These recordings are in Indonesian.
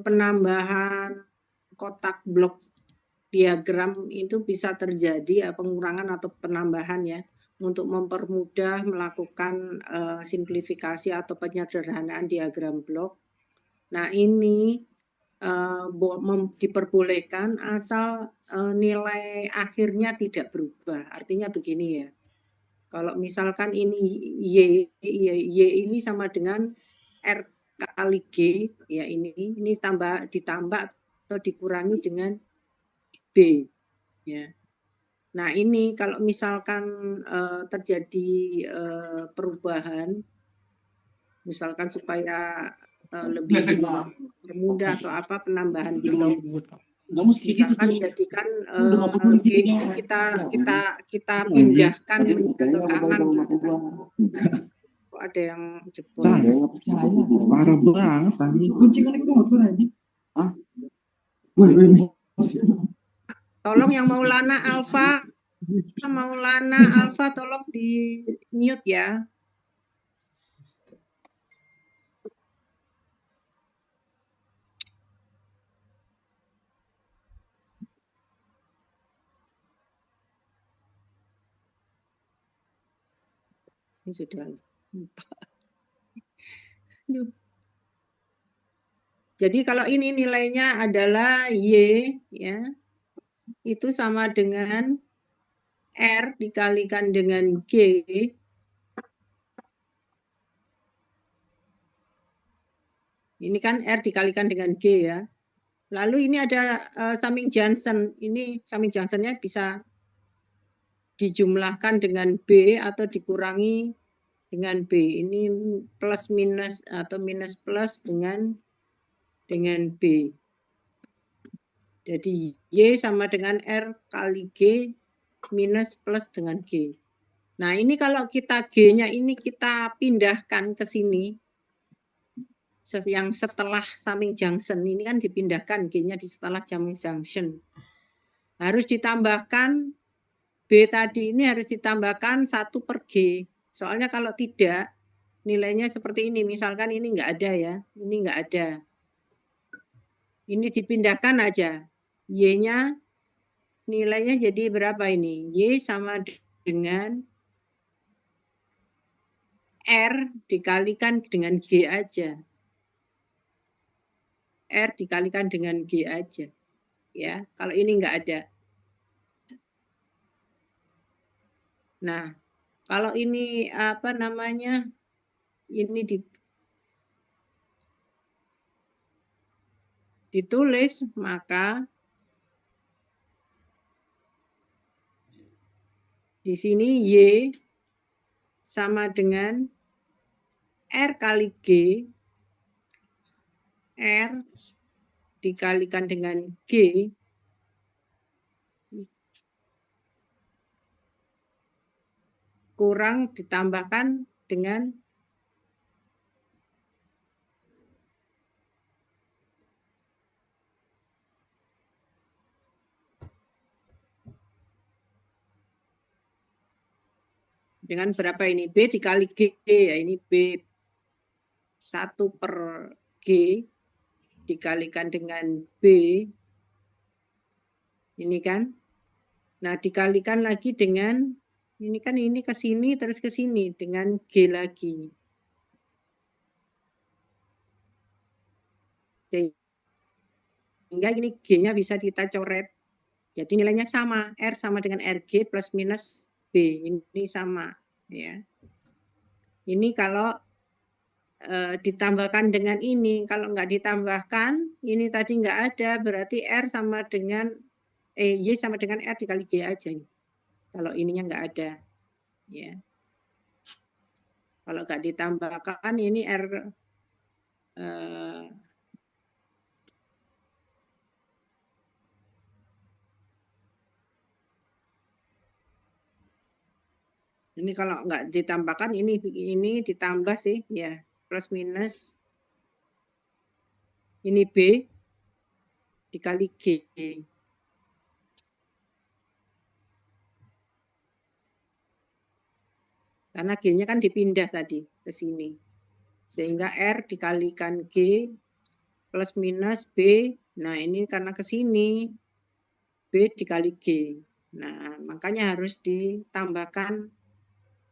penambahan kotak blok diagram itu bisa terjadi pengurangan atau penambahan ya untuk mempermudah melakukan simplifikasi atau penyederhanaan diagram blok. Nah, ini diperbolehkan asal nilai akhirnya tidak berubah. Artinya begini ya. Kalau misalkan ini Y ini sama dengan R kali G, ya ini ditambah atau dikurangi dengan B. Ya. Nah, ini kalau misalkan terjadi perubahan, misalkan supaya lebih mudah atau apa penambahan blok, misalkan jadikan G ini kita pindahkan ke kanan gitu kan. Kok ada yang jebol? Parah banget tadi. Tolong yang Maulana Alfa tolong di mute ya. Ini sudah lupa. Jadi kalau ini nilainya adalah Y ya, itu sama dengan R dikalikan dengan G. Ini kan R dikalikan dengan G ya. Lalu ini ada Summing Johnson. Ini Summing Johnsonnya bisa dijumlahkan dengan B atau dikurangi dengan B. Ini plus minus atau minus plus dengan B. Jadi Y sama dengan R kali G minus plus dengan G. Nah, ini kalau kita G-nya ini kita pindahkan ke sini, yang setelah Summing Junction, ini kan dipindahkan G-nya di setelah Summing Junction. Harus ditambahkan, B tadi ini harus ditambahkan 1 per G. Soalnya kalau tidak, nilainya seperti ini. Misalkan ini nggak ada ya, ini nggak ada. Ini dipindahkan aja. Y-nya nilainya jadi berapa ini? Y sama dengan R dikalikan dengan G aja. R dikalikan dengan G aja. Ya, kalau ini nggak ada. Nah, kalau ini apa namanya? Ini ditulis, maka di sini Y sama dengan R kali G, R dikalikan dengan G, kurang ditambahkan dengan berapa ini? B dikali G, ya ini B 1 per G dikalikan dengan B, ini kan. Nah, dikalikan lagi dengan, ini kan ini ke sini, terus ke sini, dengan G lagi. Sehingga ini G-nya bisa kita coret. Jadi nilainya sama, R sama dengan RG plus minus B, ini sama. Ya. Ini kalau ditambahkan dengan ini, kalau nggak ditambahkan, ini tadi nggak ada, berarti R sama dengan Y sama dengan R dikali G aja. Kalau ininya nggak ada. Ya. Kalau nggak ditambahkan, ini R ini kalau nggak ditambahkan, ini ditambah sih, ya plus minus. Ini B dikali G. Karena G-nya kan dipindah tadi ke sini. Sehingga R dikalikan G plus minus B. Nah, ini karena ke sini B dikali G. Nah, makanya harus ditambahkan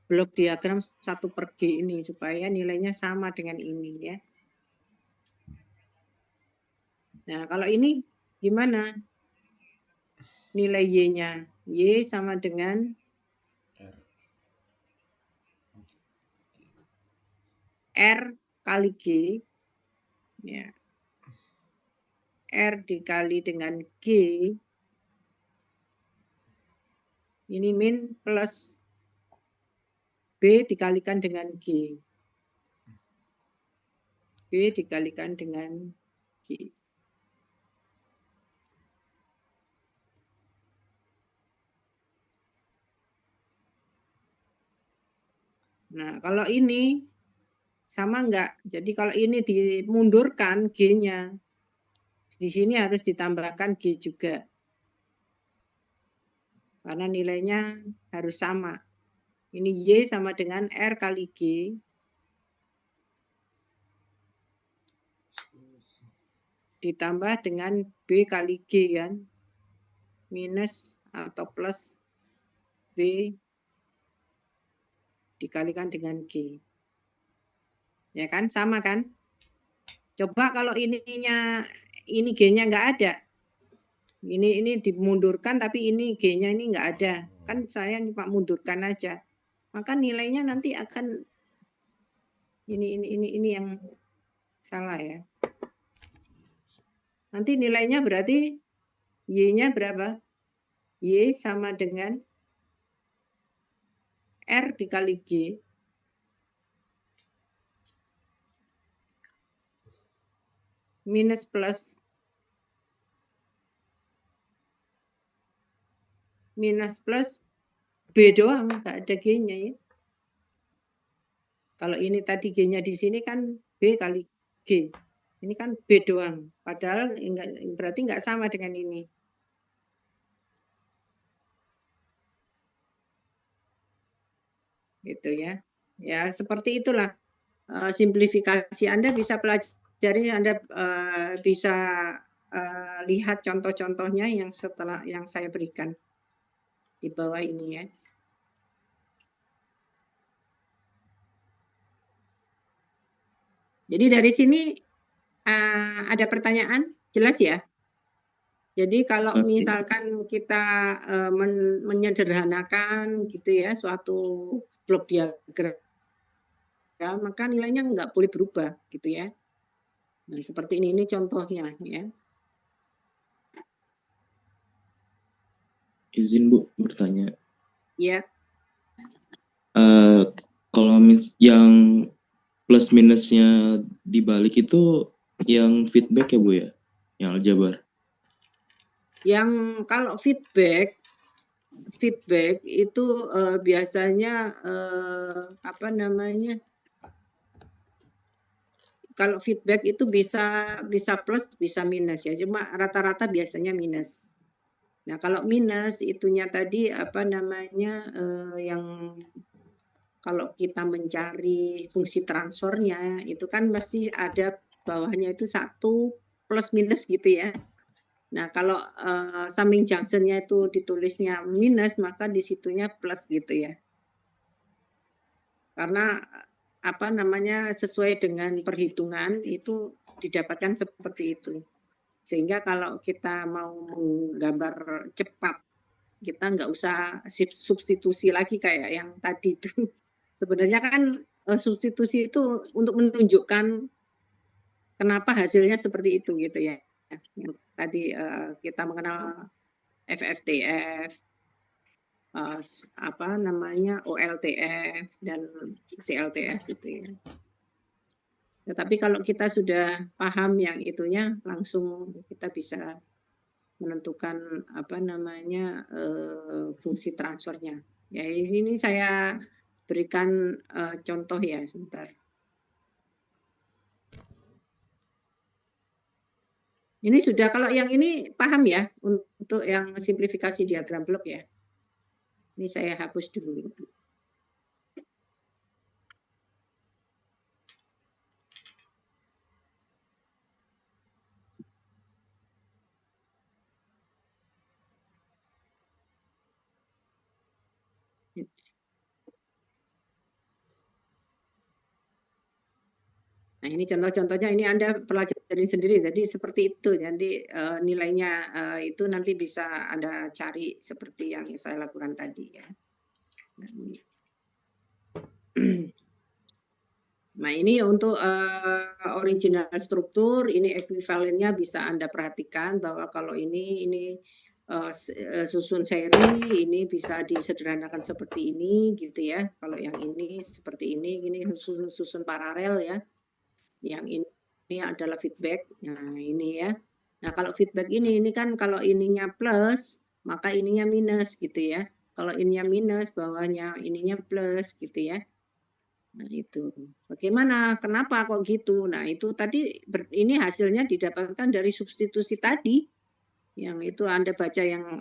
blok diagram 1/G ini supaya nilainya sama dengan ini ya. Nah, kalau ini gimana? Nilai Y-nya. Y sama dengan R kali G. Ya. R dikali dengan G. Ini min plus B dikalikan dengan G. B dikalikan dengan G. Nah, kalau ini sama enggak? Jadi kalau ini dimundurkan G-nya. Di sini harus ditambahkan G juga. Karena nilainya harus sama. Ini Y sama dengan R kali G. Ditambah dengan B kali G kan. Minus atau plus B dikalikan dengan G. Ya kan, sama kan? Coba kalau ini G-nya nggak ada. Ini dimundurkan tapi ini G-nya ini nggak ada. Kan saya cuma mundurkan aja. Maka nilainya nanti akan ini yang salah ya. Nanti nilainya berarti Y-nya berapa? Y sama dengan R dikali G. Minus plus. Minus plus B doang, nggak ada G-nya ya. Kalau ini tadi G-nya di sini kan B kali G. Ini kan B doang. Padahal berarti nggak sama dengan ini. Gitu ya. Ya, seperti itulah. Simplifikasi Anda bisa pelajari, Anda bisa lihat contoh-contohnya yang setelah yang saya berikan di bawah ini ya. Jadi dari sini ada pertanyaan, jelas ya? Jadi kalau misalkan kita menyederhanakan gitu ya suatu blok diagram, maka nilainya nggak boleh berubah gitu ya. Nah, seperti ini contohnya ya. Izin Bu bertanya. Ya. Kalau yang plus minusnya dibalik itu yang feedback ya Bu ya? Yang aljabar. Yang kalau feedback itu biasanya apa namanya? Kalau feedback itu bisa plus, bisa minus ya. Cuma rata-rata biasanya minus. Nah, kalau minus itunya tadi apa namanya yang kalau kita mencari fungsi transfernya itu kan mesti ada bawahnya itu 1 plus minus gitu ya. Nah, kalau summing junction-nya itu ditulisnya minus, maka di situnya plus gitu ya. Karena apa namanya sesuai dengan perhitungan itu didapatkan seperti itu. Sehingga kalau kita mau menggambar cepat, kita nggak usah substitusi lagi kayak yang tadi itu. Sebenarnya kan substitusi itu untuk menunjukkan kenapa hasilnya seperti itu gitu ya. Yang tadi kita mengenal FFTF, apa namanya OLTF dan CLTF itu ya. Tetapi kalau kita sudah paham yang itunya, langsung kita bisa menentukan apa namanya fungsi transfernya. Ya ini saya berikan contoh ya sebentar. Ini sudah, kalau yang ini paham ya untuk yang simplifikasi diagram blok ya. Ini saya hapus dulu. Nah, ini contoh-contohnya, ini Anda pelajari sendiri. Jadi seperti itu. Jadi nilainya itu nanti bisa Anda cari seperti yang saya lakukan tadi ya. Nah, ini untuk original struktur, ini ekuivalennya bisa Anda perhatikan bahwa kalau ini susun seri, ini bisa disederhanakan seperti ini gitu ya. Kalau yang ini seperti ini susun paralel ya. Yang ini adalah feedback. Nah, ini ya. Nah, kalau feedback ini kan kalau ininya plus, maka ininya minus gitu ya. Kalau ininya minus, bawahnya ininya plus gitu ya. Nah, itu. Bagaimana? Kenapa kok gitu? Nah, itu tadi ini hasilnya didapatkan dari substitusi tadi. Yang itu Anda baca yang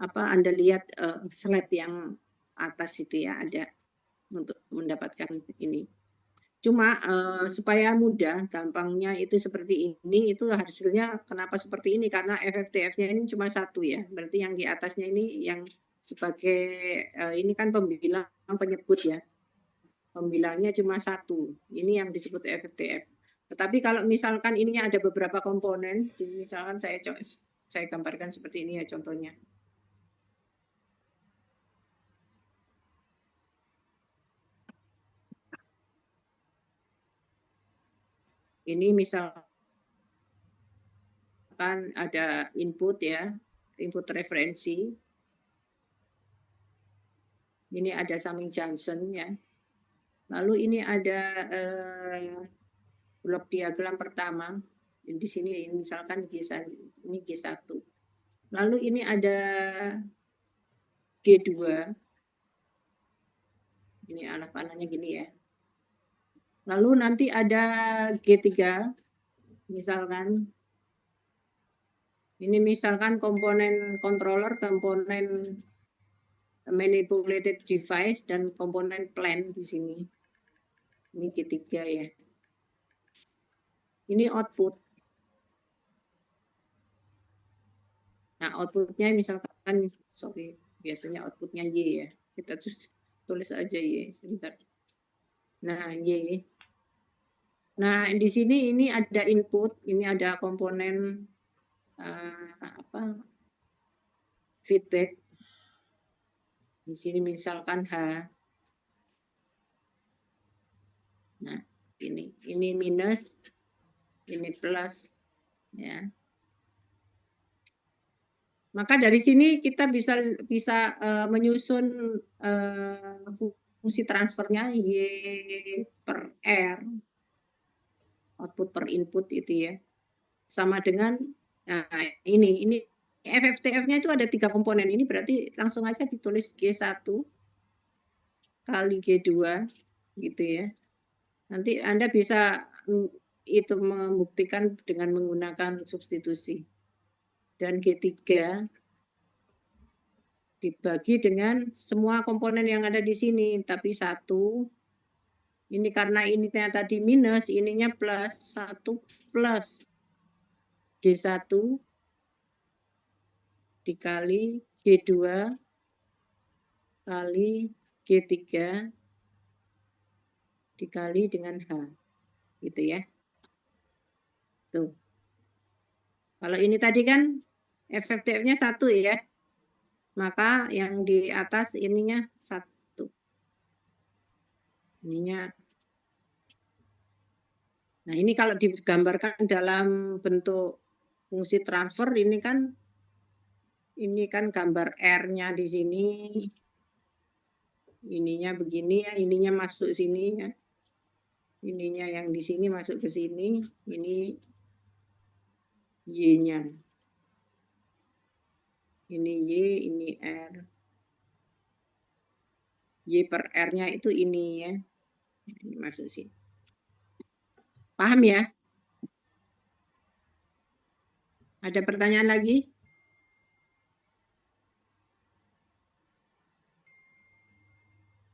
Anda lihat slide yang atas itu ya, ada untuk mendapatkan ini. Cuma supaya mudah, gampangnya itu seperti ini, itu hasilnya kenapa seperti ini? Karena FFTF-nya ini cuma satu ya. Berarti yang di atasnya ini yang sebagai ini kan pembilang penyebut ya. Pembilangnya cuma satu. Ini yang disebut FFTF. Tetapi kalau misalkan ininya ada beberapa komponen, misalkan saya gambarkan seperti ini ya contohnya. Ini misalkan ada input ya, input referensi. Ini ada summing junction ya. Lalu ini ada blok diagram pertama. Di sini misalkan ini G1. Lalu ini ada G2. Ini anak panahnya gini ya. Lalu nanti ada G3. Misalkan ini misalkan komponen controller, komponen manipulated device, dan komponen plan di sini. Ini G3 ya. Ini output. Nah, outputnya misalkan, biasanya outputnya Y ya. Kita tulis aja Y, sebentar. Nah, Y. Nah, di sini ini ada input, ini ada komponen feedback. Di sini misalkan H. Nah, ini minus, ini plus ya. Maka dari sini kita bisa menyusun fungsi transfernya Y per R, output per input itu ya, sama dengan ini FFTF-nya itu ada 3 komponen. Ini berarti langsung aja ditulis G1 kali G2 gitu ya. Nanti Anda bisa itu membuktikan dengan menggunakan substitusi. Dan G3 dibagi dengan semua komponen yang ada di sini, tapi 1. Ini karena ini tadi minus, ininya plus, 1 plus G1 dikali G2 kali G3 dikali dengan H. Gitu ya. Tuh. Kalau ini tadi kan FFTF-nya 1 ya. Maka yang di atas ininya 1. Ininya. Nah, ini kalau digambarkan dalam bentuk fungsi transfer, ini kan gambar R-nya di sini. Ininya begini ya, ininya masuk sini ya. Ininya yang di sini masuk ke sini, ini Y-nya. Ini Y, ini R. Y per R-nya itu ini ya. Ini masuk sini. Paham ya? Ada pertanyaan lagi?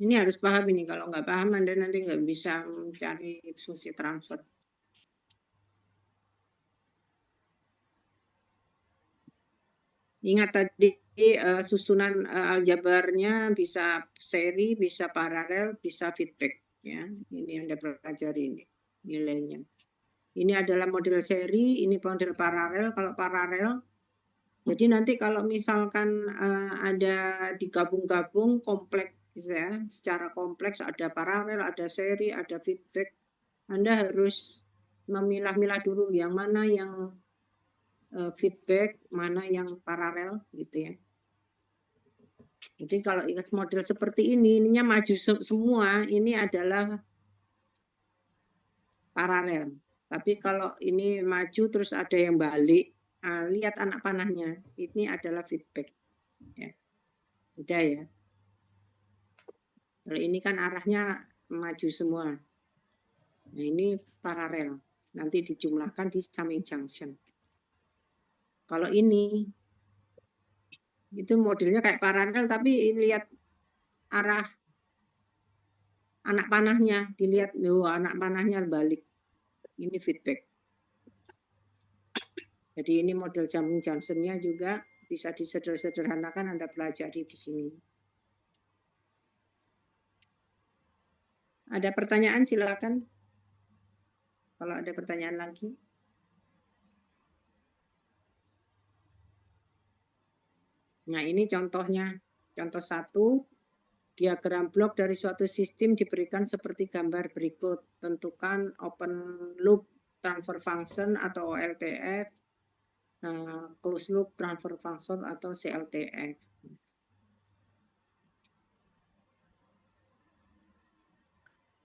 Ini harus paham ini. Kalau nggak paham, Anda nanti nggak bisa mencari fungsi transfer. Ingat tadi susunan aljabarnya bisa seri, bisa paralel, bisa feedback. Ya, ini Anda pelajari ini nilainya. Ini adalah model seri, ini model paralel. Kalau paralel, jadi nanti kalau misalkan ada digabung-gabung kompleks ya, secara kompleks ada paralel, ada seri, ada feedback. Anda harus memilah-milah dulu yang mana yang feedback, mana yang paralel gitu ya. Jadi kalau ingat model seperti ini, ininya maju semua, ini adalah paralel. Tapi kalau ini maju terus ada yang balik, lihat anak panahnya, ini adalah feedback. Ya. Udah ya. Kalau ini kan arahnya maju semua. Nah ini paralel. Nanti dijumlahkan di summing junction. Kalau ini, itu modelnya kayak paralel, tapi lihat arah anak panahnya, dilihat, anak panahnya balik. Ini feedback. Jadi ini model summing junction-nya juga bisa disederhanakan, Anda pelajari di sini. Ada pertanyaan silakan. Kalau ada pertanyaan lagi. Nah ini contohnya. Contoh 1, diagram blok dari suatu sistem diberikan seperti gambar berikut. Tentukan open loop transfer function atau OLTF, closed loop transfer function atau CLTF.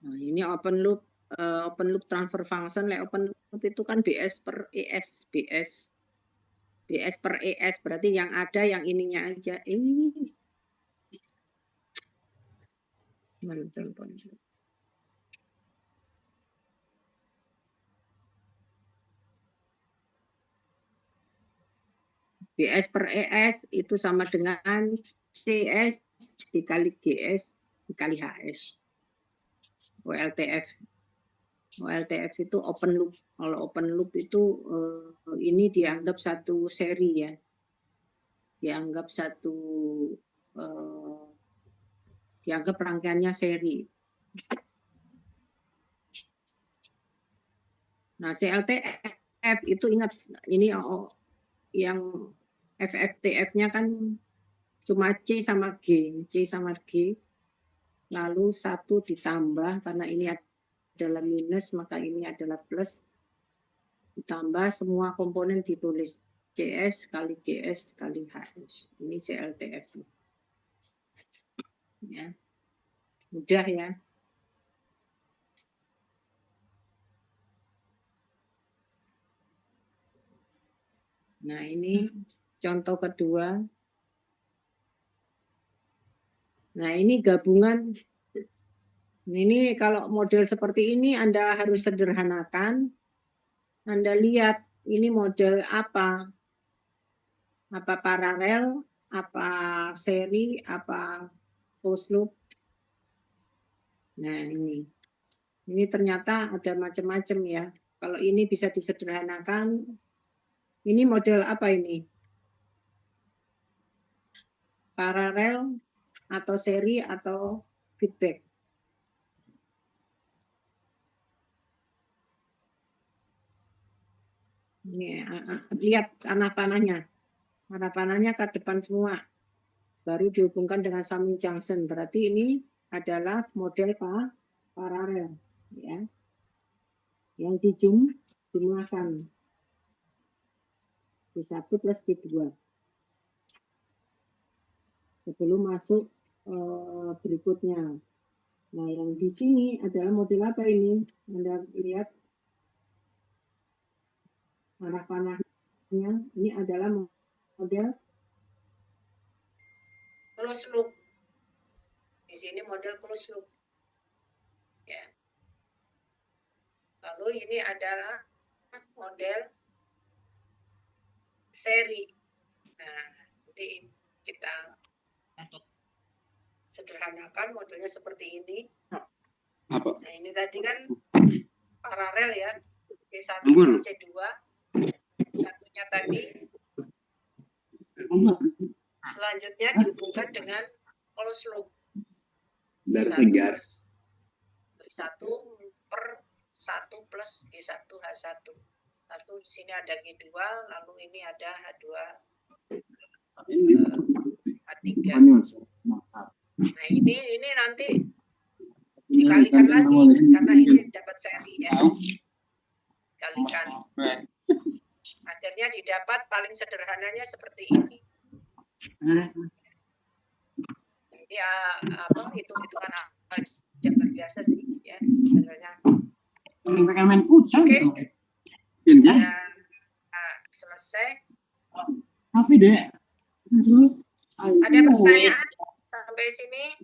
Nah, ini open loop transfer function. Open loop itu kan BS per ES, BS per ES berarti yang ada yang ininya aja. Ini BS per ES itu sama dengan CS dikali GS dikali HS. OLTF. OLTF itu open loop. Kalau open loop itu ini dianggap satu seri ya. Dianggap dianggap rangkaiannya seri. Nah, CLTF itu ingat ini yang FFTF-nya kan cuma C sama G. Lalu 1 ditambah karena ini adalah minus maka ini adalah plus. Ditambah semua komponen ditulis CS kali GS kali HS. Ini CLTF. Ya. Mudah ya. Nah, ini contoh kedua. Nah, ini gabungan. Ini kalau model seperti ini Anda harus sederhanakan. Anda lihat ini model apa? Apa paralel, apa seri, apa closed loop. Nah, ini. Ini ternyata ada macam-macam ya. Kalau ini bisa disederhanakan. Ini model apa ini? Paralel atau seri atau feedback. Ini, lihat anak panahnya. Anak panahnya ke depan semua. Baru dihubungkan dengan summing junction. Berarti ini adalah model paralel. Ya. Yang dijumlahkan. Q1 plus Q2. Sebelum masuk berikutnya. Nah, yang di sini adalah model apa ini? Anda lihat arah panahnya. Ini adalah model closed loop. Di sini model closed loop. Ya. Lalu ini adalah model seri. Nah, nanti kita sederhanakan modelnya seperti ini. Apa? Nah, ini tadi kan paralel ya. C1 plus C2. Satunya tadi Selanjutnya dihubungkan dengan closed loop. Dari segar. G1 per 1 plus G1H1. Lalu di sini ada G2, lalu ini ada H2 H3. Nah, ini nanti dikalikan lagi karena ini dapat seri ya. Kalikan. Akhirnya didapat paling sederhananya seperti ini. Ini hitung-hitungan aljabar biasa sih ya sebenarnya. Oke. Ya, selesai. Ada pertanyaan sampai sini?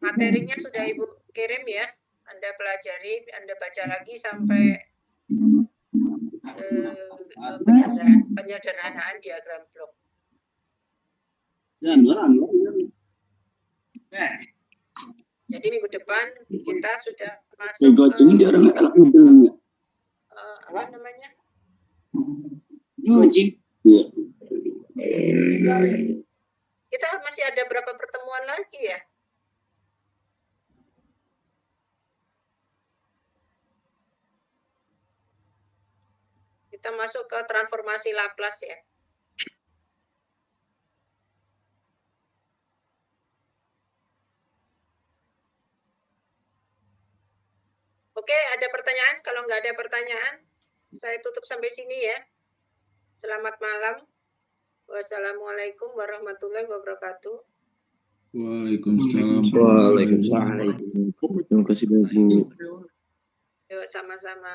Materinya sudah Ibu kirim ya. Anda pelajari, Anda baca lagi sampai penyederhanaan diagram blok. Jadi minggu depan kita sudah masuk ke apa namanya? Kita masih ada berapa pertemuan lagi ya? Kita masuk ke transformasi Laplace ya. Oke, ada pertanyaan? Kalau nggak ada pertanyaan, saya tutup sampai sini ya. Selamat malam. Wassalamualaikum warahmatullahi wabarakatuh. Waalaikumsalam. Waalaikumsalam. Terima kasih Bu. Yuk, sama-sama.